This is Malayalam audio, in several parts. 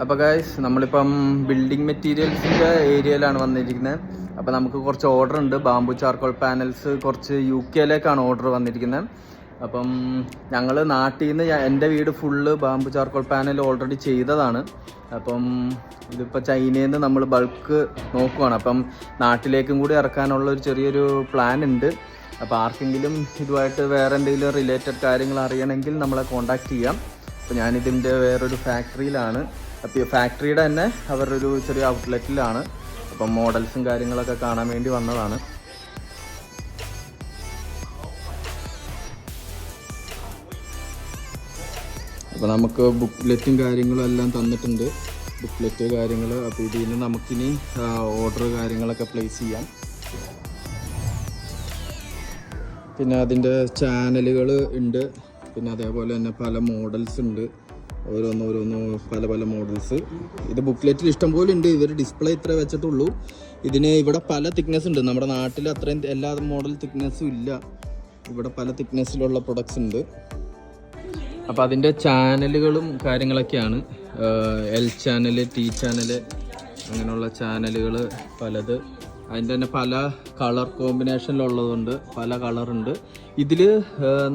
അപ്പോൾ ഗൈസ് നമ്മളിപ്പം ബിൽഡിംഗ് മെറ്റീരിയൽസിൻ്റെ ഏരിയയിലാണ് വന്നിരിക്കുന്നത്. അപ്പോൾ നമുക്ക് കുറച്ച് ഓർഡർ ഉണ്ട്. ബാംബു ചാർക്കോൾ പാനൽസ് കുറച്ച് UK ഓർഡർ വന്നിരിക്കുന്നത്. അപ്പം ഞങ്ങൾ നാട്ടിൽ നിന്ന് എൻ്റെ വീട് full bamboo charcoal panel already ചെയ്തതാണ്. അപ്പം ഇതിപ്പോൾ ചൈനയിൽ നിന്ന് നമ്മൾ ബൾക്ക് നോക്കുവാണ്. അപ്പം നാട്ടിലേക്കും കൂടി ഇറക്കാനുള്ള ഒരു ചെറിയൊരു പ്ലാൻ ഉണ്ട്. അപ്പോൾ ആർക്കെങ്കിലും ഇതുമായിട്ട് വേറെ എന്തെങ്കിലും റിലേറ്റഡ് കാര്യങ്ങൾ അറിയണമെങ്കിൽ നമ്മളെ കോൺടാക്റ്റ് ചെയ്യാം. അപ്പോൾ ഞാനിതിൻ്റെ വേറൊരു ഫാക്ടറിയിലാണ്. അപ്പോൾ ഈ ഫാക്ടറിയുടെ തന്നെ അവരൊരു ചെറിയ ഔട്ട്ലെറ്റിലാണ്. അപ്പം മോഡൽസും കാര്യങ്ങളൊക്കെ കാണാൻ വേണ്ടി വന്നതാണ്. അപ്പോൾ നമുക്ക് ബുക്ക്ലെറ്റും കാര്യങ്ങളും എല്ലാം തന്നിട്ടുണ്ട്. ബുക്ക്ലെറ്റ് കാര്യങ്ങൾ. അപ്പോൾ ഇതിൽ നിന്ന് നമുക്കിനി ഓർഡർ കാര്യങ്ങളൊക്കെ പ്ലേസ് ചെയ്യാം. പിന്നെ അതിൻ്റെ ചാനലുകൾ ഉണ്ട്. പിന്നെ അതേപോലെ തന്നെ പല മോഡൽസ് ഉണ്ട്. ഓരോന്ന് പല മോഡൽസ്. ഇത് ബുക്ക്ലെറ്റിൽ ഇഷ്ടംപോലെ ഉണ്ട്. ഇവർ ഡിസ്പ്ലേ ഇത്ര വെച്ചിട്ടുള്ളൂ. ഇതിന് ഇവിടെ പല തിക്നെസ് ഉണ്ട്. നമ്മുടെ നാട്ടിൽ അത്രയും എല്ലാ മോഡൽ തിക്നെസ്സും ഇല്ല. ഇവിടെ പല തിക്നെസ്സിലുള്ള പ്രൊഡക്ട്സ് ഉണ്ട്. അപ്പോൾ അതിൻ്റെ ചാനലുകളും കാര്യങ്ങളൊക്കെയാണ്. L ചാനൽ, T ചാനൽ, അങ്ങനെയുള്ള ചാനലുകൾ പലത്. അതിൻ്റെ തന്നെ പല കളർ കോമ്പിനേഷനിലുള്ളതുണ്ട്. പല കളറുണ്ട്. ഇതിൽ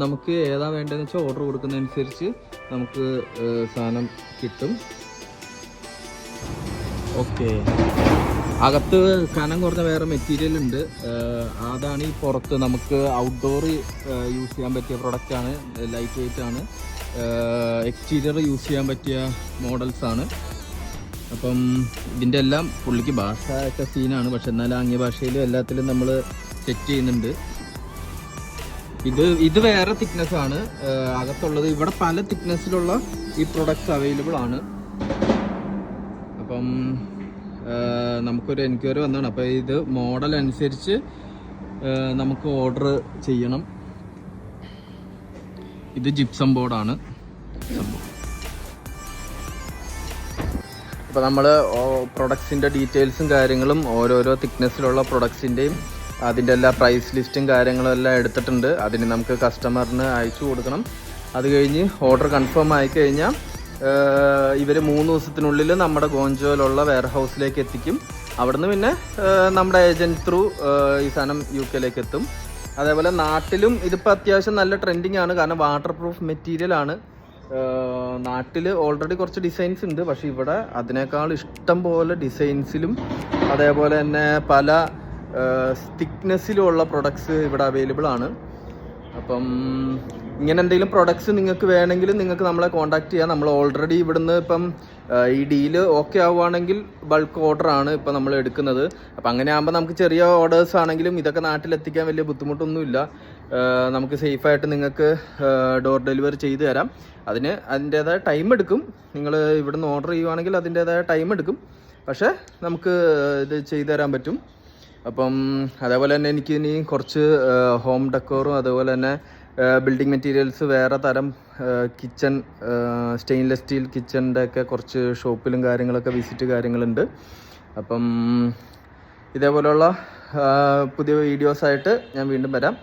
നമുക്ക് ഏതാ വേണ്ടതെന്ന് വെച്ചാൽ ഓർഡർ കൊടുക്കുന്നതനുസരിച്ച് നമുക്ക് സാധനം കിട്ടും. ഓക്കെ, അകത്ത് കനം കുറഞ്ഞ വേറെ മെറ്റീരിയൽ ഉണ്ട്. അതാണ് ഈ പുറത്ത് നമുക്ക് ഔട്ട്ഡോർ യൂസ് ചെയ്യാൻ പറ്റിയ പ്രൊഡക്റ്റാണ്. ലൈറ്റ് വെയിറ്റ് ആണ്. എക്സ്റ്റീരിയർ യൂസ് ചെയ്യാൻ പറ്റിയ മോഡൽസാണ്. അപ്പം ഇതിൻ്റെ എല്ലാം പുള്ളിക്ക് ഭാഷ ഒക്കെ സീനാണ്. പക്ഷെ എന്നാലും ആംഗ്യ ഭാഷയിലും എല്ലാത്തിലും നമ്മൾ സെറ്റ് ചെയ്യുന്നുണ്ട്. ഇത് വേറെ തിക്നെസ് ആണ് അകത്തുള്ളത്. ഇവിടെ പല തിക്നെസ്സിലുള്ള ഈ പ്രൊഡക്ട്സ് അവൈലബിൾ ആണ്. അപ്പം നമുക്കൊരു എൻക്വയറി വന്നതാണ്. അപ്പോൾ ഇത് മോഡൽ അനുസരിച്ച് നമുക്ക് ഓർഡർ ചെയ്യണം. ഇത് ജിപ്സം ബോർഡാണ്. അപ്പോൾ നമ്മൾ പ്രൊഡക്ട്സിൻ്റെ ഡീറ്റെയിൽസും കാര്യങ്ങളും ഓരോരോ തിക്നെസ്സിലുള്ള പ്രൊഡക്ട്സിൻ്റെയും അതിൻ്റെ എല്ലാ പ്രൈസ് ലിസ്റ്റും കാര്യങ്ങളും എല്ലാം എടുത്തിട്ടുണ്ട്. അതിന് നമുക്ക് കസ്റ്റമറിന് അയച്ചു കൊടുക്കണം. അത് കഴിഞ്ഞ് ഓർഡർ കൺഫേം ആയിക്കഴിഞ്ഞാൽ ഇവർ 3 ദിവസത്തിനുള്ളിൽ നമ്മുടെ ഗോഞ്ചോയിലുള്ള വെയർ ഹൗസിലേക്ക് എത്തിക്കും. അവിടുന്ന് പിന്നെ നമ്മുടെ ഏജൻറ്റ് ത്രൂ ഈ സാധനം UK എത്തും. അതേപോലെ നാട്ടിലും ഇതിപ്പോൾ അത്യാവശ്യം നല്ല ട്രെൻഡിങ് ആണ്. കാരണം വാട്ടർ പ്രൂഫ് മെറ്റീരിയലാണ്. നാട്ടിൽ ഓൾറെഡി കുറച്ച് ഡിസൈൻസ് ഉണ്ട്. പക്ഷേ ഇവിടെ അതിനേക്കാൾ ഇഷ്ടം പോലെ ഡിസൈൻസിലും അതേപോലെ തന്നെ പല തിക്നെസ്സിലുമുള്ള പ്രൊഡക്ട്സ് ഇവിടെ അവൈലബിൾ ആണ്. അപ്പം ഇങ്ങനെ എന്തെങ്കിലും പ്രൊഡക്ട്സ് നിങ്ങൾക്ക് വേണമെങ്കിൽ നിങ്ങൾക്ക് നമ്മളെ കോൺടാക്ട് ചെയ്യാം. നമ്മൾ ഓൾറെഡി ഇവിടുന്ന് ഇപ്പം ഈ ഡീല് ഓക്കെ ആവുകയാണെങ്കിൽ ബൾക്ക് ഓർഡറാണ് ഇപ്പം നമ്മൾ എടുക്കുന്നത്. അപ്പം അങ്ങനെ ആകുമ്പോൾ നമുക്ക് ചെറിയ ഓർഡേഴ്സ് ആണെങ്കിലും ഇതൊക്കെ നാട്ടിലെത്തിക്കാൻ വലിയ ബുദ്ധിമുട്ടൊന്നുമില്ല. നമുക്ക് സേഫായിട്ട് നിങ്ങൾക്ക് ഡോർ ഡെലിവറി ചെയ്തു തരാം. അതിൻ്റേതായ ടൈം എടുക്കും. നിങ്ങൾ ഇവിടുന്ന് ഓർഡർ ചെയ്യുവാണെങ്കിൽ അതിൻ്റേതായ ടൈം എടുക്കും. പക്ഷേ നമുക്ക് ഇത് ചെയ്തു തരാൻ പറ്റും. അപ്പം അതേപോലെ തന്നെ എനിക്ക് ഇനി കുറച്ച് ഹോം ഡെക്കോറും അതുപോലെ തന്നെ ബിൽഡിംഗ് മെറ്റീരിയൽസ് വേറെ തരം കിച്ചൺ സ്റ്റെയിൻലെസ് സ്റ്റീൽ കിച്ചണിൻ്റെ ഒക്കെ കുറച്ച് ഷോപ്പിലും കാര്യങ്ങളൊക്കെ വിസിറ്റ് കാര്യങ്ങളുണ്ട്. അപ്പം ഇതേപോലെയുള്ള പുതിയ വീഡിയോസായിട്ട് ഞാൻ വീണ്ടും വരാം.